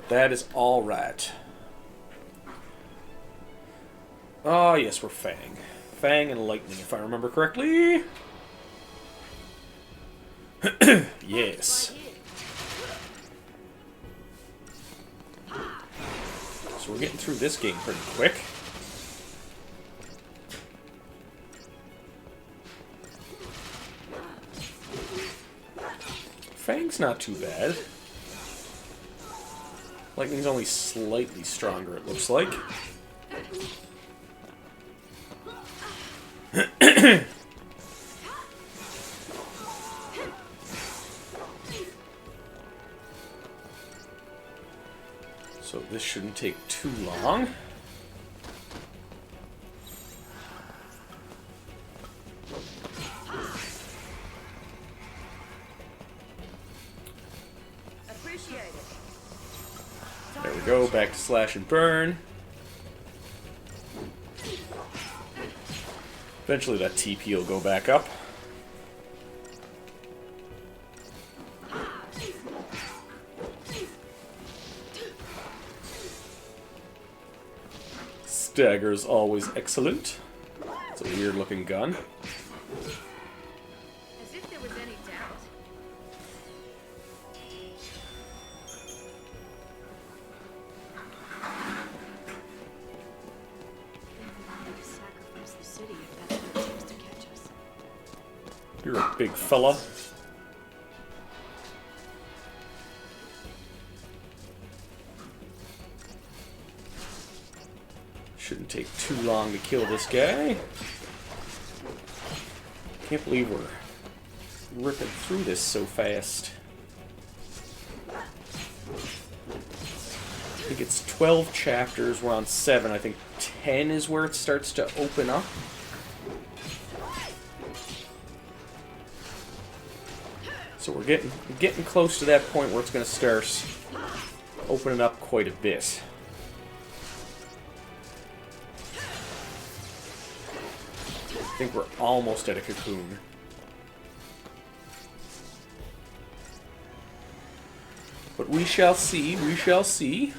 But that is all right. Oh, yes, we're Fang. Fang and Lightning, if I remember correctly. Yes. So we're getting through this game pretty quick. Fang's not too bad. Lightning's only slightly stronger, it looks like. So this shouldn't take too long. There we go, back to slash and burn. Eventually that TP will go back up. Stagger is always excellent. It's a weird looking gun. As if there was any doubt. Sacrifice the city if that's what it takes to catch us. You're a big fella. Shouldn't take too long to kill this guy. Can't believe we're ripping through this so fast. I think it's 12 chapters. We're on 7. I think 10 is where it starts to open up. So we're getting close to that point where it's going to start opening up quite a bit. I think we're almost at a cocoon. But we shall see, we shall see.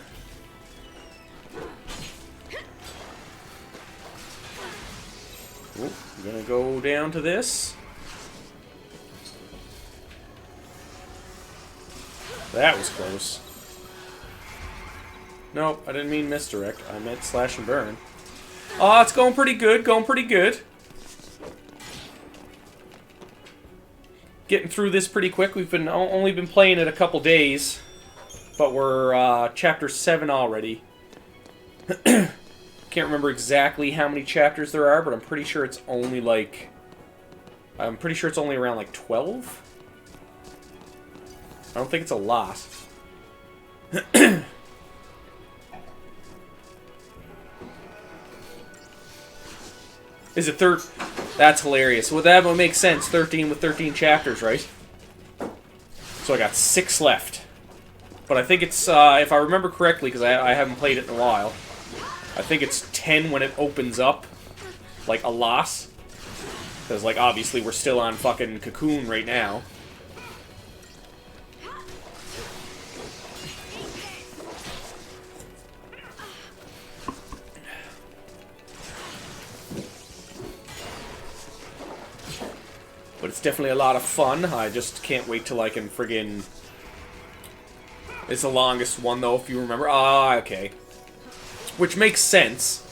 Oh, I'm gonna go down to this. That was close. Nope, I didn't mean misdirect. I meant slash and burn. Oh, it's going pretty good, going pretty good. Getting through this pretty quick. We've been only been playing it a couple days, but we're chapter 7 already. Can't remember exactly how many chapters there are, but I'm pretty sure it's only like around like 12. I don't think it's a lot. Is it third? That's hilarious. Well, that would make sense. 13 with 13 chapters, right? So I got 6 left. But I think it's, if I remember correctly, because I haven't played it in a while, I think it's 10 when it opens up. Like, a lot. Because, like, obviously we're still on fucking Cocoon right now. But it's definitely a lot of fun. I just can't wait till I can friggin'... It's the longest one, though, if you remember. Ah, okay. Which makes sense.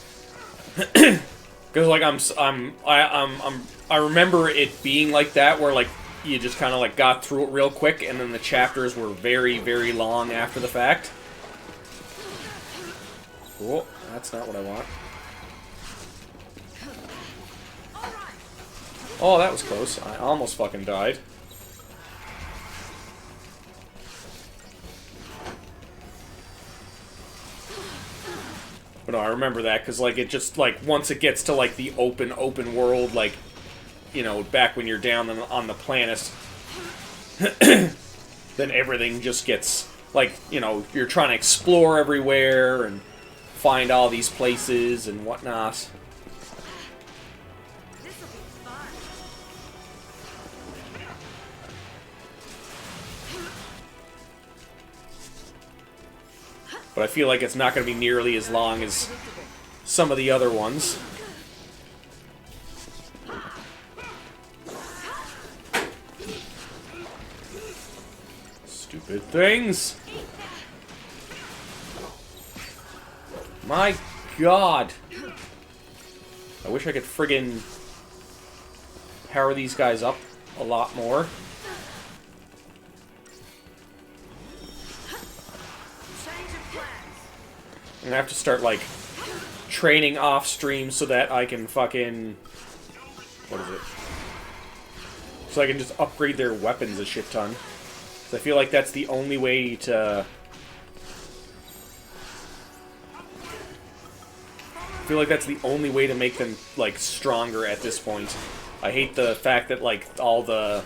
Because, like, I remember it being like that, where, like, you just kind of, like, got through it real quick, and then the chapters were very, very long after the fact. Oh, that's not what I want. Oh, that was close. I almost fucking died. But no, I remember that, because, like, it just, like, once it gets to, like, the open world, like, you know, back when you're down on the planet, then everything just gets, like, you know, you're trying to explore everywhere and find all these places and whatnot. But I feel like it's not going to be nearly as long as some of the other ones. Stupid things. My God. I wish I could friggin' power these guys up a lot more. I'm gonna have to start, like, training off stream so that I can fucking... What is it? So I can just upgrade their weapons a shit ton. So I feel like that's the only way to... I feel like that's the only way to make them, like, stronger at this point. I hate the fact that, like, all the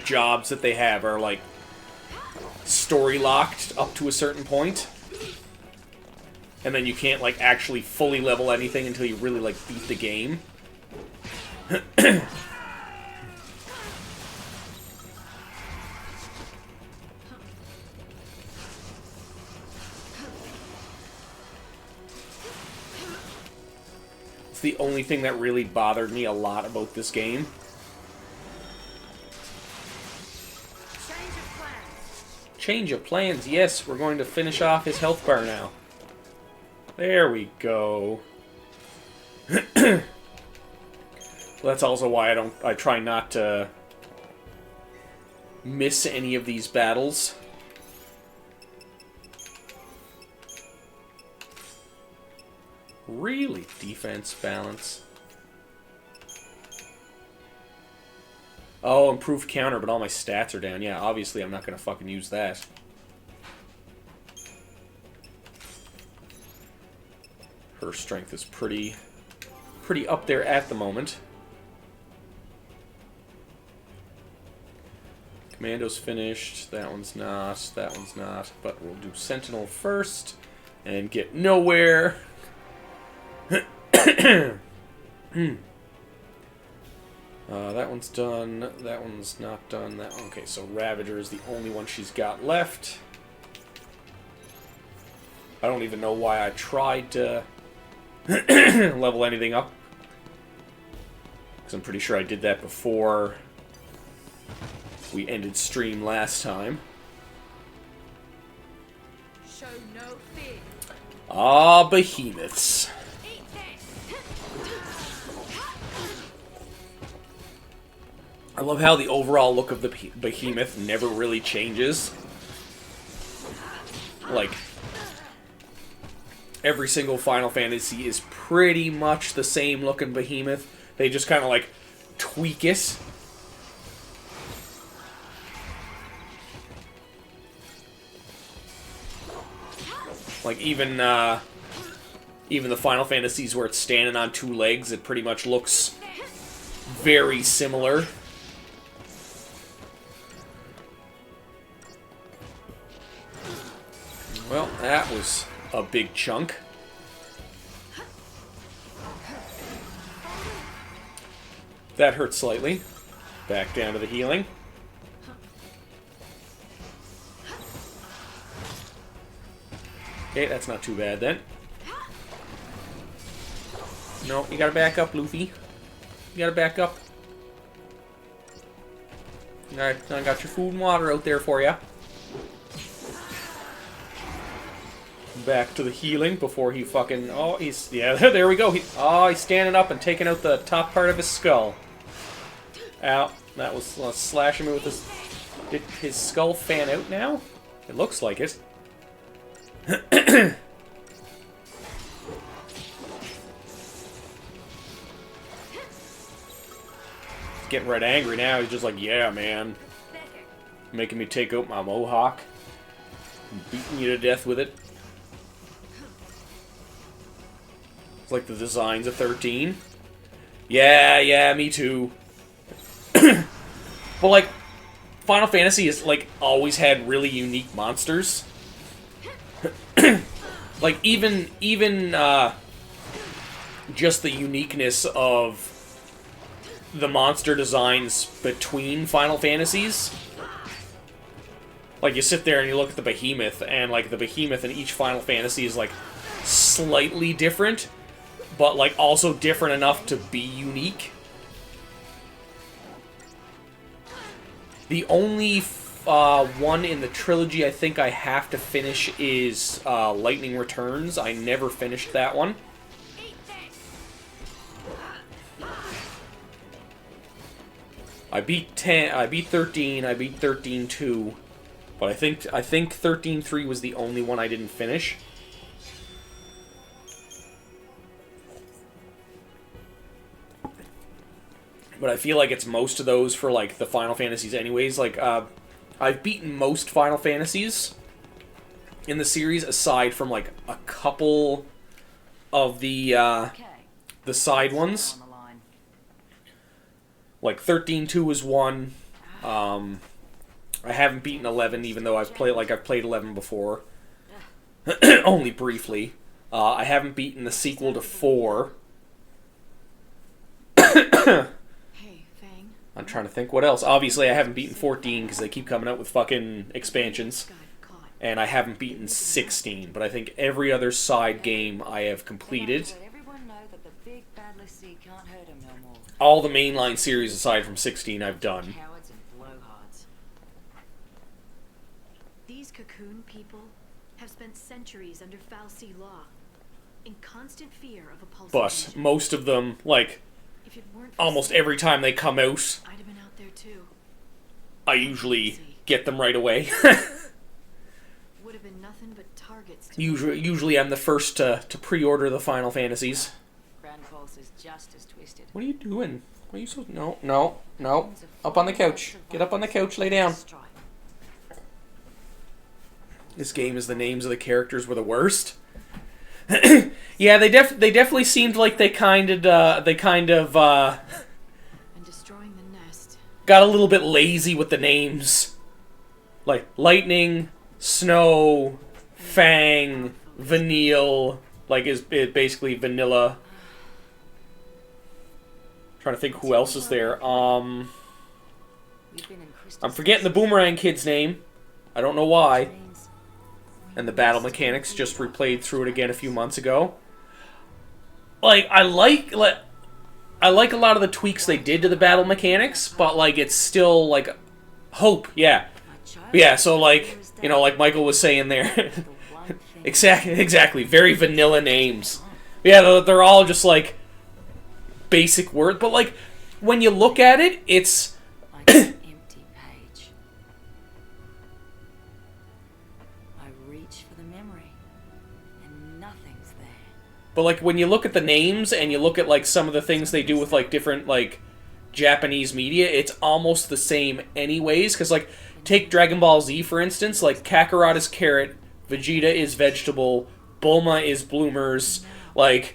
jobs that they have are, like, story-locked up to a certain point. And then you can't, like, actually fully level anything until you really, like, beat the game. It's the only thing that really bothered me a lot about this game. Change of plans. Change of plans, yes, we're going to finish off his health bar now. There we go. Well, that's also why I try not to miss any of these battles. Really? Defense balance. Oh, improved counter, but all my stats are down. Yeah, obviously I'm not going to fucking use that. Her strength is pretty up there at the moment. Commando's finished. That one's not. That one's not. But we'll do Sentinel first and get nowhere. That one's done. That one's not done. That one. Okay, so Ravager is the only one she's got left. I don't even know why I tried to level anything up. Because I'm pretty sure I did that before we ended stream last time. Show no fear. Ah, behemoths. Eat this. I love how the overall look of the behemoth never really changes. Like, every single Final Fantasy is pretty much the same looking behemoth. They just kind of, like, tweak it. Like, even the Final Fantasies where it's standing on two legs, it pretty much looks very similar. Well, that was a big chunk. That hurt slightly. Back down to the healing. Okay, that's not too bad then. No, you gotta back up, Luffy. You gotta back up. Alright, I got your food and water out there for you. Back to the healing before he fucking... Oh, he's... Yeah, there we go. He's standing up and taking out the top part of his skull. Ow. That was slashing me with his... Did his skull fan out now? It looks like it. He's getting right angry now. He's just like, yeah, man. Making me take out my mohawk. Beating you to death with it. It's like the designs of 13. Yeah, me too. But, like, Final Fantasy has, like, always had really unique monsters. Like, even just the uniqueness of the monster designs between Final Fantasies Like, you sit there and you look at the Behemoth, and, like, the Behemoth in each Final Fantasy is, like, slightly different, but, like, also different enough to be unique. The only one in the trilogy I think I have to finish is Lightning Returns. I never finished that one. I beat 10. I beat 13. I beat 13-2, but I think 13-3 was the only one I didn't finish. But I feel like it's most of those for, like, the Final Fantasies anyways. Like, I've beaten most Final Fantasies in the series, aside from, like, a couple of the side ones. Like, 13-2 was one. I haven't beaten 11, even though I've played 11 before. Only briefly. I haven't beaten the sequel to 4. I'm trying to think what else. Obviously, I haven't beaten 14 because they keep coming out with fucking expansions. And I haven't beaten 16, but I think every other side game I have completed. All the mainline series aside from 16 I've done. These Cocoon people have spent centuries under Fal'Cie law, in constant fear of a pulse. But most of them, like, almost every time they come out, I'd have been out there too. I usually get them right away. Would have been nothing but targets. Usually I'm the first to pre-order the Final Fantasies. Grand Pulse is just as twisted. What are you doing? What are you so... No. Up on the couch. Get up on the couch, lay down. This game is the names of the characters were the worst. Yeah, they definitely seemed like they kind of And destroying the nest. got a little bit lazy with the names. Like Lightning, Snow, Fang, Vanille, like is basically vanilla. Trying to think who else is there. I'm forgetting the Boomerang kid's name. I don't know why. And the battle mechanics, just replayed through it again a few months ago. Like, I like a lot of the tweaks they did to the battle mechanics, but, like, it's still, like, hope, yeah. Yeah, so, like, you know, like Michael was saying there. Exactly, very vanilla names. Yeah, they're all just, like, basic words, but, like, when you look at it, it's... Like an empty page. I reach for the memory, and nothing's there. But, like, when you look at the names and you look at, like, some of the things they do with, like, different, like, Japanese media, it's almost the same anyways. Because, like, take Dragon Ball Z, for instance. Like, Kakarot is carrot, Vegeta is vegetable, Bulma is bloomers. Like,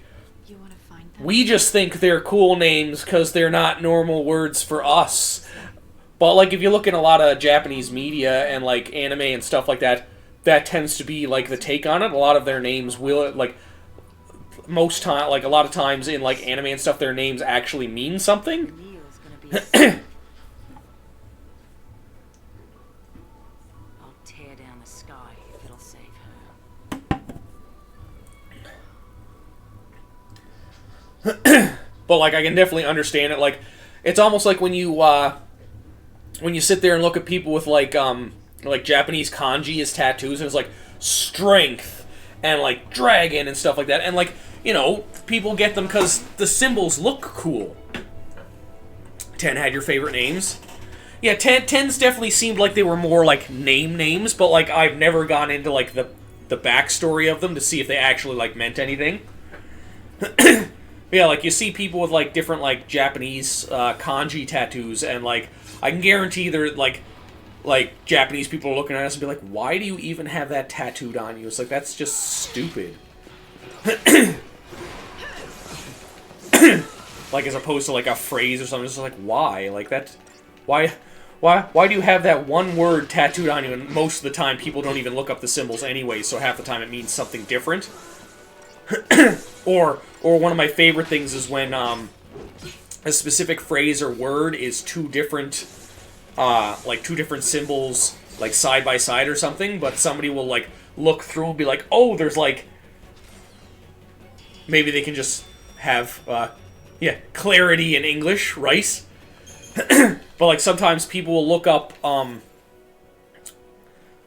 we just think they're cool names because they're not normal words for us. But, like, if you look at a lot of Japanese media and, like, anime and stuff like that, that tends to be, like, the take on it. A lot of their names will, like... Most time, like a lot of times in like anime and stuff, their names actually mean something. I'll tear down the sky if it'll save her. But like, I can definitely understand it. Like, it's almost like when you sit there and look at people with like Japanese kanji as tattoos, and it's like strength and like dragon and stuff like that, and like. You know, people get them because the symbols look cool. 10 had your favorite names? Yeah, 10's definitely seemed like they were more like names, but like I've never gone into like the backstory of them to see if they actually like meant anything. Yeah, like you see people with like different like Japanese kanji tattoos, and like I can guarantee they're like Japanese people are looking at us and be like, why do you even have that tattooed on you? It's like, that's just stupid. Like, as opposed to, like, a phrase or something. It's just like, why? Like, that... Why do you have that one word tattooed on you? And most of the time, people don't even look up the symbols anyway, so half the time it means something different. Or one of my favorite things is when, a specific phrase or word is two different symbols like side by side or something, but somebody will like look through and be like, oh, there's like, maybe they can just have yeah, clarity in English, right? But like sometimes people will look up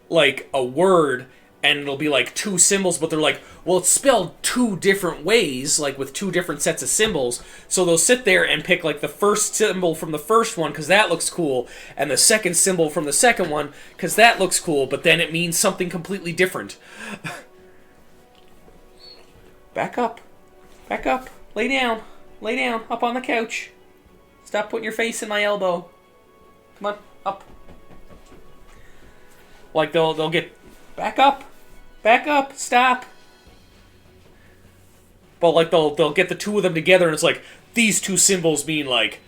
like a word and it'll be like two symbols, but they're like, well, it's spelled two different ways, like with two different sets of symbols. So they'll sit there and pick like the first symbol from the first one because that looks cool, and the second symbol from the second one because that looks cool, but then it means something completely different. Back up. Back up. Lay down. Lay down. Up on the couch. Stop putting your face in my elbow. Come on. Up. Like they'll get... Back up. Back up. Stop. But like they'll get the two of them together and it's like, these two symbols mean like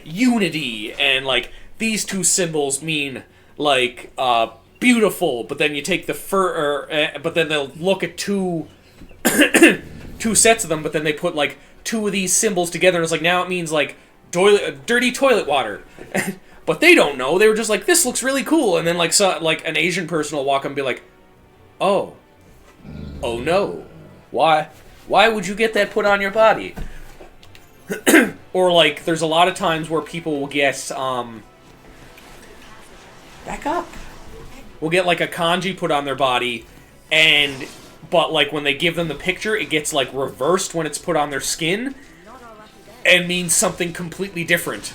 unity, and like these two symbols mean like beautiful, but then you take the but then they'll look at two sets of them, but then they put like two of these symbols together and it's like, now it means like dirty toilet water. But they don't know. They were just like, this looks really cool, and then like like an Asian person will walk up and be like, oh no, why would you get that put on your body? Or like there's a lot of times where people will get back up, will get like a kanji put on their body, but like when they give them the picture, it gets like reversed when it's put on their skin and means something completely different.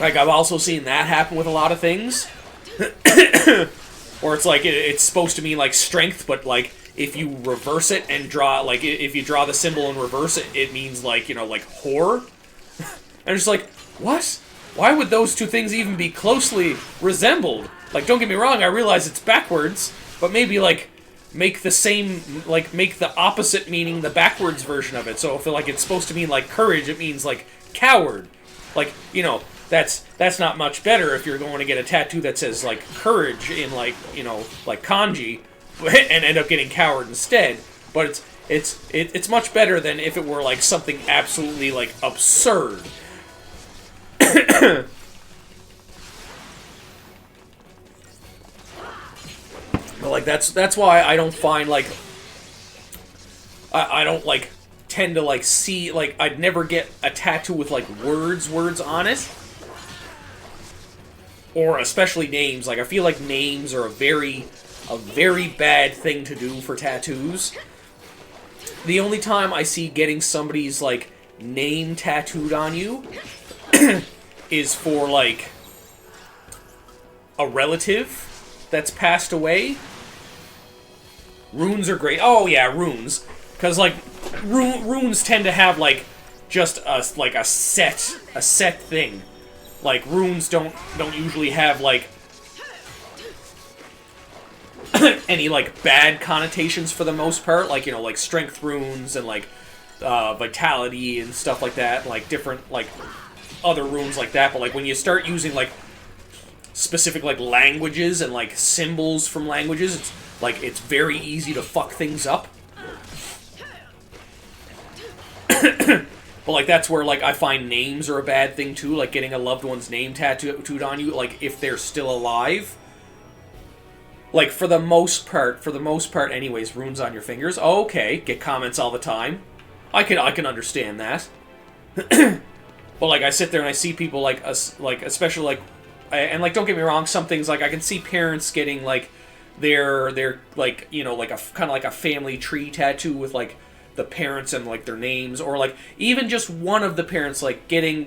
Like I've also seen that happen with a lot of things. Or it's like, it's supposed to mean like strength, but like if you reverse it and draw, like if you draw the symbol and reverse it, it means like, you know, like whore. And it's like, what? Why would those two things even be closely resembled? Like, don't get me wrong, I realize it's backwards, but maybe like make the same, like make the opposite meaning the backwards version of it. So if like it's supposed to mean like courage, it means like coward. Like, you know, that's not much better if you're going to get a tattoo that says like courage in like, you know, like kanji, and end up getting coward instead. But it's much better than if it were like something absolutely like absurd. But like that's why I don't find like I don't like tend to like see, like I'd never get a tattoo with like words on it. Or especially names. Like I feel like names are a very bad thing to do for tattoos. The only time I see getting somebody's like name tattooed on you is for like a relative that's passed away. Runes are great. Oh yeah, runes. Because like runes tend to have like just a set thing. Like runes don't usually have like any like bad connotations for the most part. Like, you know, like strength runes and like vitality and stuff like that. Like different like other runes like that. But like when you start using like specific like languages and like symbols from languages, it's very easy to fuck things up. But like that's where like I find names are a bad thing too, like getting a loved one's name tattooed on you, like if they're still alive. Like for the most part anyways, runes on your fingers. Oh, okay, get comments all the time. I can understand that. But like I sit there and I see people like us, like especially like, and like don't get me wrong, some things like I can see parents getting like their like, you know, like a kind of like a family tree tattoo with like the parents and like their names, or like even just one of the parents like getting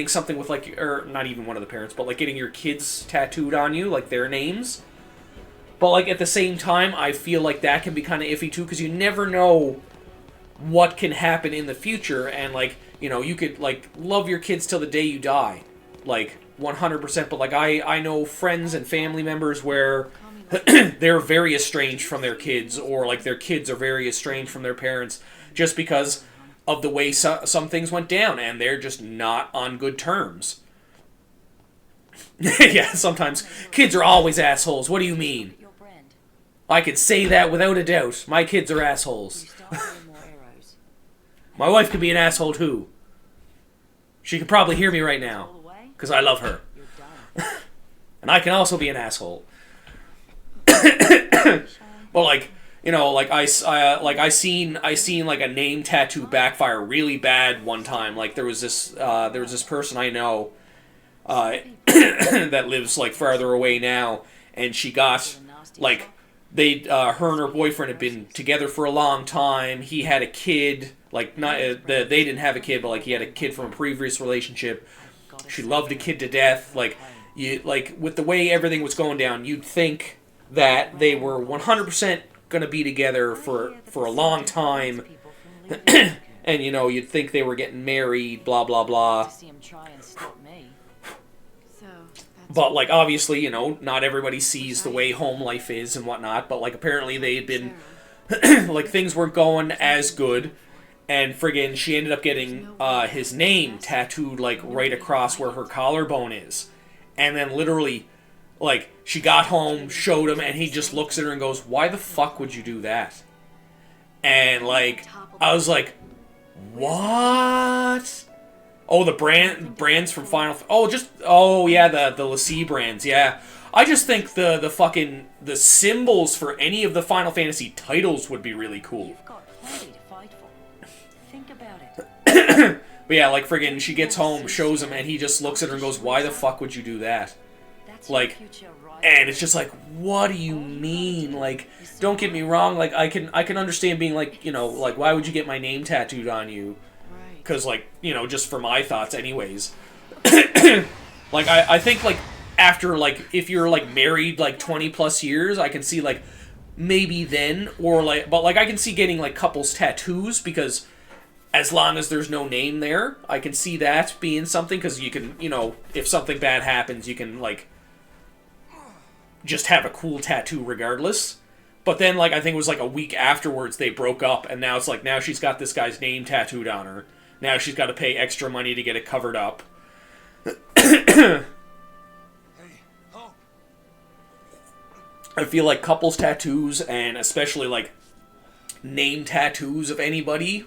something with like, or not even one of the parents, but like getting your kids tattooed on you, like their names. But like at the same time, I feel like that can be kind of iffy too, because you never know what can happen in the future, and like, you know, you could like love your kids till the day you die, like 100%. But like I know friends and family members where they're very estranged from their kids, or like their kids are very estranged from their parents just because of the way some things went down, and they're just not on good terms. Yeah, sometimes kids are always assholes. What do you mean? I could say that without a doubt. My kids are assholes. My wife could be an asshole too. She could probably hear me right now. because I love her. You're done. And I can also be an asshole. Well, like, you know, like I seen like a name tattoo backfire really bad one time. Like there was this person I know that lives like farther away now, and she got like her and her boyfriend had been together for a long time. He had a kid, like not they didn't have a kid, but like he had a kid from a previous relationship. She loved the kid to death. Like with the way everything was going down, you'd think that they were 100% gonna be together for a long time, and you know you'd think they were getting married, blah blah blah. To see him try and stop me. So, that's But like obviously, you know, not everybody sees the way home life is and whatnot. But like apparently they had been like things weren't going as good, and friggin' she ended up getting his name tattooed like right across where her collarbone is, and then literally. Like, she got home, showed him, and he just looks at her and goes, "Why the fuck would you do that?" And, like, I was like, what? Oh, the brands from Final... Oh, yeah, the LaCie brands, yeah. I just think the symbols for any of the Final Fantasy titles would be really cool. You've got plenty to fight for. Think about it. But yeah, like, friggin' she gets home, shows him, and he just looks at her and goes, "Why the fuck would you do that?" That's Like, your future, right? and it's just like, what do you mean? Like, don't get me wrong, like, I can understand being like, you know, like, why would you get my name tattooed on you? right. Because, like, you know, just for my thoughts anyways. Like, I think, like, after, like, if you're, like, married, like, 20 plus years, I can see, like, maybe then, or, like, but, like, I can see getting, like, couples tattoos, because as long as there's no name there, I can see that being something, because you can, you know, if something bad happens, you can, like, just have a cool tattoo regardless. But then, like, I think it was like a week afterwards they broke up, and now it's like, now she's got this guy's name tattooed on her. Now she's got to pay extra money to get it covered up. Hey, Hope. I feel like couples tattoos, and especially, like, name tattoos of anybody,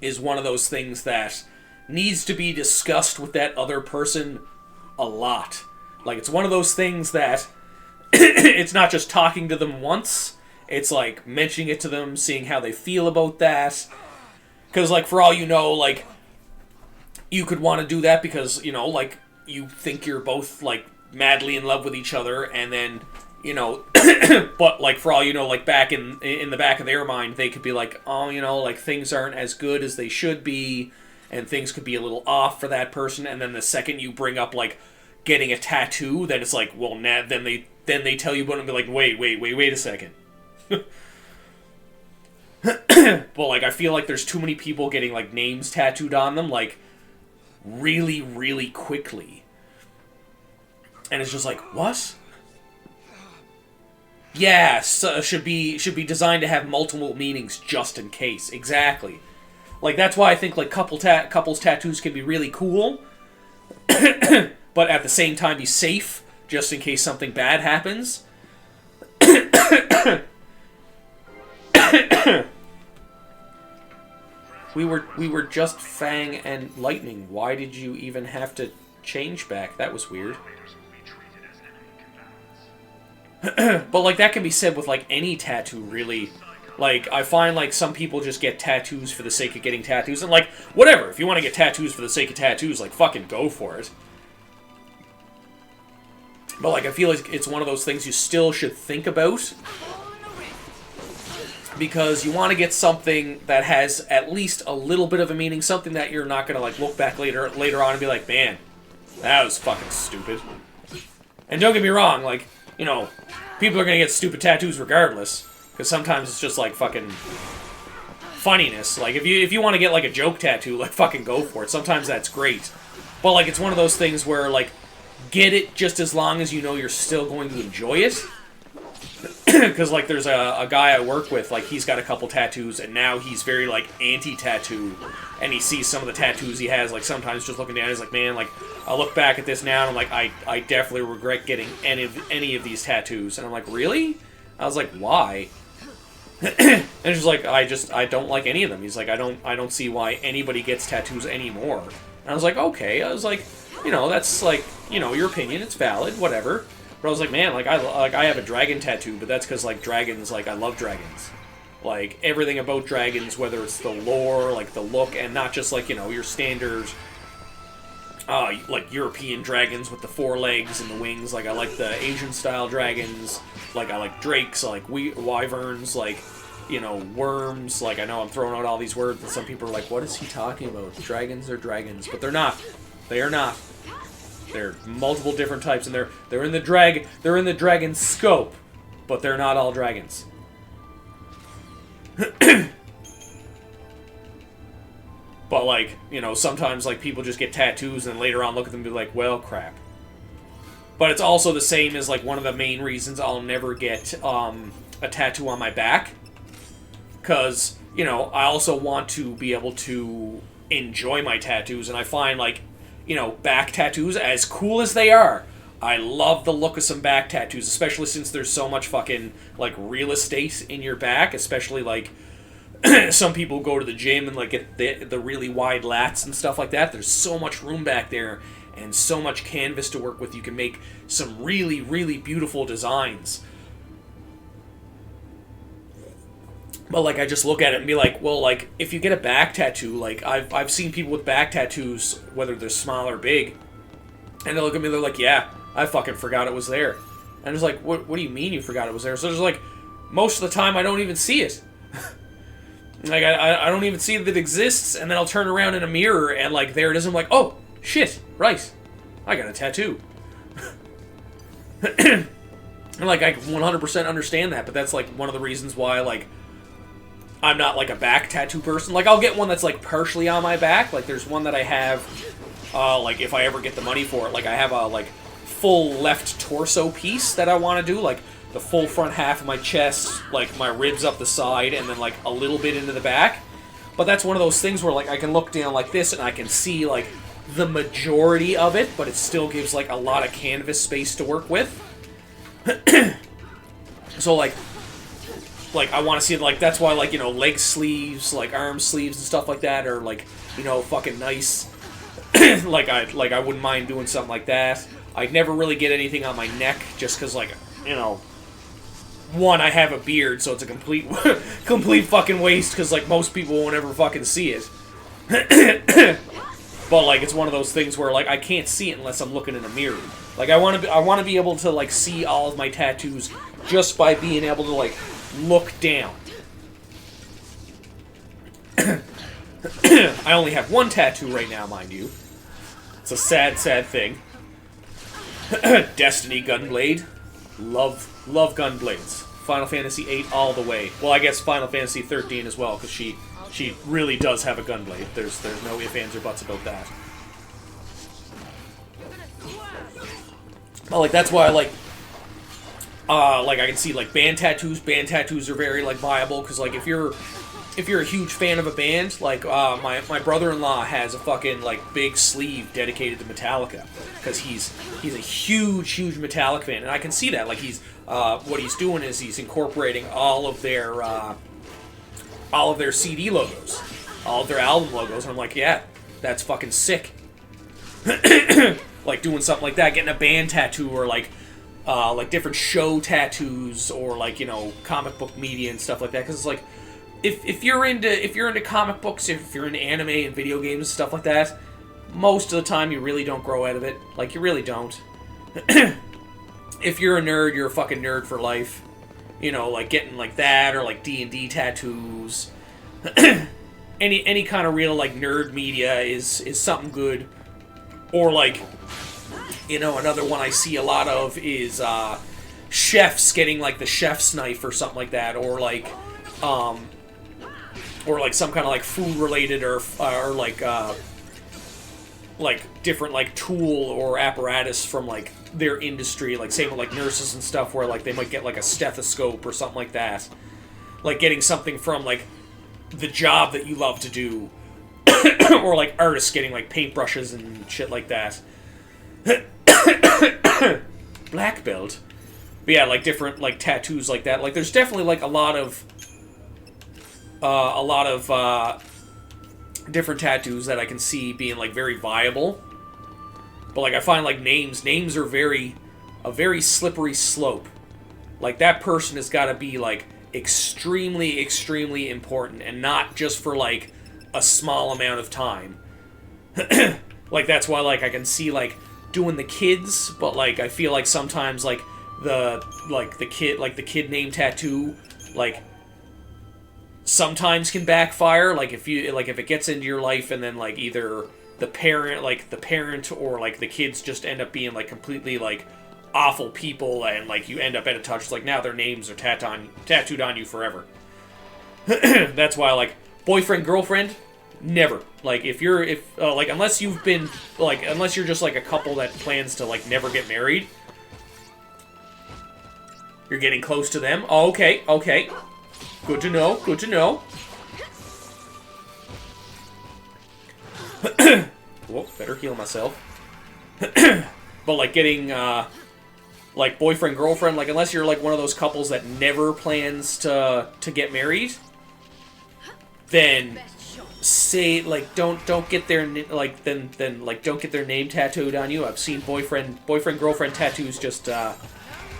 is one of those things that needs to be discussed with that other person a lot. Like, it's one of those things that it's not just talking to them once, it's like mentioning it to them, seeing how they feel about that. Because, like, for all you know, like, you could want to do that because, you know, like, you think you're both, like, madly in love with each other, and then, you know, but, like, for all you know, like, back in the back of their mind, they could be like, oh, you know, like, things aren't as good as they should be, and things could be a little off for that person, and then the second you bring up, like, getting a tattoo, then it's like, well, then they tell you about it and be like, wait a second. But, like, I feel like there's too many people getting, like, names tattooed on them, like, really, really quickly. And it's just like, what? Yeah, so should be designed to have multiple meanings just in case. Exactly. Like, that's why I think, like, couples tattoos can be really cool. But at the same time be safe, just in case something bad happens. We were just Fang and Lightning. Why did you even have to change back? That was weird. But, like, that can be said with, like, any tattoo, really. Like, I find, like, some people just get tattoos for the sake of getting tattoos. And, like, whatever. If you want to get tattoos for the sake of tattoos, like, fucking go for it. But, like, I feel like it's one of those things you still should think about. Because you want to get something that has at least a little bit of a meaning. Something that you're not going to, like, look back later on and be like, man, that was fucking stupid. And don't get me wrong, like, you know, people are going to get stupid tattoos regardless. Because sometimes it's just, like, fucking funniness. Like, if you want to get, like, a joke tattoo, like, fucking go for it. Sometimes that's great. But, like, it's one of those things where, like, get it just as long as you know you're still going to enjoy it. Because, like, there's a guy I work with, like, he's got a couple tattoos, and now he's very, like, anti-tattoo. And he sees some of the tattoos he has, like, sometimes just looking down, he's like, man, like, I look back at this now, and I'm like, I definitely regret getting any of these tattoos. And I'm like, really? I was like, why? And it's just like, I don't like any of them. He's like, I don't see why anybody gets tattoos anymore. And I was like, okay. I was like, you know, that's like, you know, your opinion, it's valid, whatever. But I was like, man, like I have a dragon tattoo, but that's because like dragons, like I love dragons. Like everything about dragons, whether it's the lore, like the look, and not just like, you know, your standard like European dragons with the 4 legs and the wings. Like I like the Asian style dragons. Like I like drakes, I like wyverns, like, you know, worms. Like I know I'm throwing out all these words and some people are like, what is he talking about? Dragons are dragons, but they're not. They are not. They're multiple different types, and they're in the dragon scope, but they're not all dragons. But, like, you know, sometimes, like, people just get tattoos and later on look at them and be like, well, crap. But it's also the same as, like, one of the main reasons I'll never get a tattoo on my back. Because, you know, I also want to be able to enjoy my tattoos, and I find, like, you know, back tattoos, as cool as they are, I love the look of some back tattoos, especially since there's so much fucking, like, real estate in your back, especially, like, some people go to the gym and like get the really wide lats and stuff like that. There's so much room back there and so much canvas to work with. You can make some really, really beautiful designs. But like I just look at it and be like, well, like if you get a back tattoo, like I've seen people with back tattoos, whether they're small or big, and they look at me, they're like, yeah, I fucking forgot it was there. And it's like, what do you mean you forgot it was there? So there's like, most of the time I don't even see it. Like, I don't even see that it exists, and then I'll turn around in a mirror, and, like, there it is, I'm like, oh, shit, right, I got a tattoo. And, like, I 100% understand that, but that's, like, one of the reasons why, like, I'm not, like, a back tattoo person. Like, I'll get one that's, like, partially on my back. Like, there's one that I have, like, if I ever get the money for it, like, I have a, like, full left torso piece that I want to do, like, the full front half of my chest, like my ribs up the side, and then like a little bit into the back. But that's one of those things where like I can look down like this and I can see like the majority of it, but it still gives like a lot of canvas space to work with. So like I want to see, like, that's why, like, you know, leg sleeves, like arm sleeves and stuff like that are like, you know, fucking nice. like I wouldn't mind doing something like that. I'd never really get anything on my neck just because, like, you know, one, I have a beard, so it's a complete fucking waste, because, like, most people won't ever fucking see it. But, like, it's one of those things where, like, I can't see it unless I'm looking in a mirror. Like, I want to be able to, like, see all of my tattoos just by being able to, like, look down. I only have one tattoo right now, mind you. It's a sad, sad thing. Destiny Gunblade. Love Gunblades. Final Fantasy VIII all the way. Well, I guess Final Fantasy 13 as well, because she really does have a Gunblade. There's no ifs, ands, or buts about that. Well, like, that's why I like I can see, like, band tattoos. Band tattoos are very, like, viable, because, like, if you're a huge fan of a band, like, my brother-in-law has a fucking, like, big sleeve dedicated to Metallica, because he's a huge Metallica fan, and I can see that. Like, what he's doing is he's incorporating all of their CD logos, all of their album logos, and I'm like, yeah, that's fucking sick. Like, doing something like that, getting a band tattoo, or, like different show tattoos, or, like, you know, comic book media and stuff like that, because it's like, if you're into comic books, if you're into anime and video games and stuff like that, most of the time you really don't grow out of it. Like, you really don't. If you're a nerd, you're a fucking nerd for life. You know, like getting like that, or like D&D tattoos. any kind of real, like, nerd media is something good. Or, like, you know, another one I see a lot of is chefs getting, like, the chef's knife or something like that, or like some kind of, like, food related, or like different, like, tool or apparatus from, like, their industry, like, same with, like, nurses and stuff, where, like, they might get, like, a stethoscope or something like that. Like, getting something from, like, the job that you love to do. Or, like, artists getting, like, paintbrushes and shit like that. Black belt. But yeah, like, different, like, tattoos like that. Like, there's definitely, like, a lot of different tattoos that I can see being, like, very viable. But, like, I find, like, names are a very slippery slope. Like, that person has got to be, like, extremely, extremely important, and not just for, like, a small amount of time. Like, that's why, like, I can see, like, doing the kids, but, like, I feel like sometimes, like, the kid name tattoo, like, sometimes can backfire. Like, if it gets into your life and then, like, either the parent or, like, the kids just end up being, like, completely, like, awful people, and, like, you end up at a touch, like, now their names are tattooed on you forever. That's why, like, boyfriend, girlfriend, never. Like, unless you've been, like, unless you're just, like, a couple that plans to, like, never get married. You're getting close to them. Oh, okay. Good to know, Whoa, better heal myself. But, like, getting, like, boyfriend, girlfriend, like, unless you're, like, one of those couples that never plans to get then say, like, don't get their, like, then don't get their name tattooed on you. I've seen boyfriend, girlfriend tattoos just,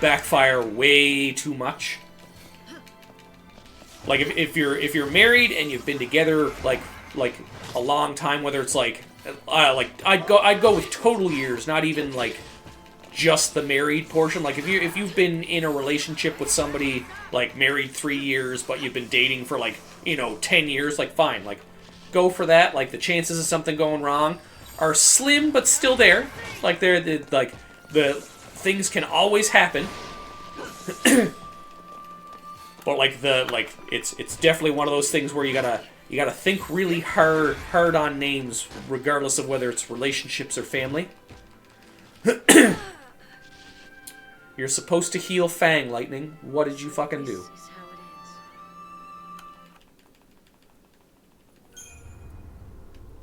backfire way too much. Like, if you're married and you've been together, like a long time, whether it's, like, I'd go with total years, not even, like, just the married portion. Like, if you've been in a relationship with somebody, like, married 3 years, but you've been dating for, like, 10 years, like, fine, like, go for that. Like, the chances of something going wrong are slim, but still there. Like, the things can always happen. But, like, it's definitely one of those things where you gotta think really hard on names, regardless of whether it's relationships or family. You're supposed to heal Fang, Lightning. What did you fucking do? This is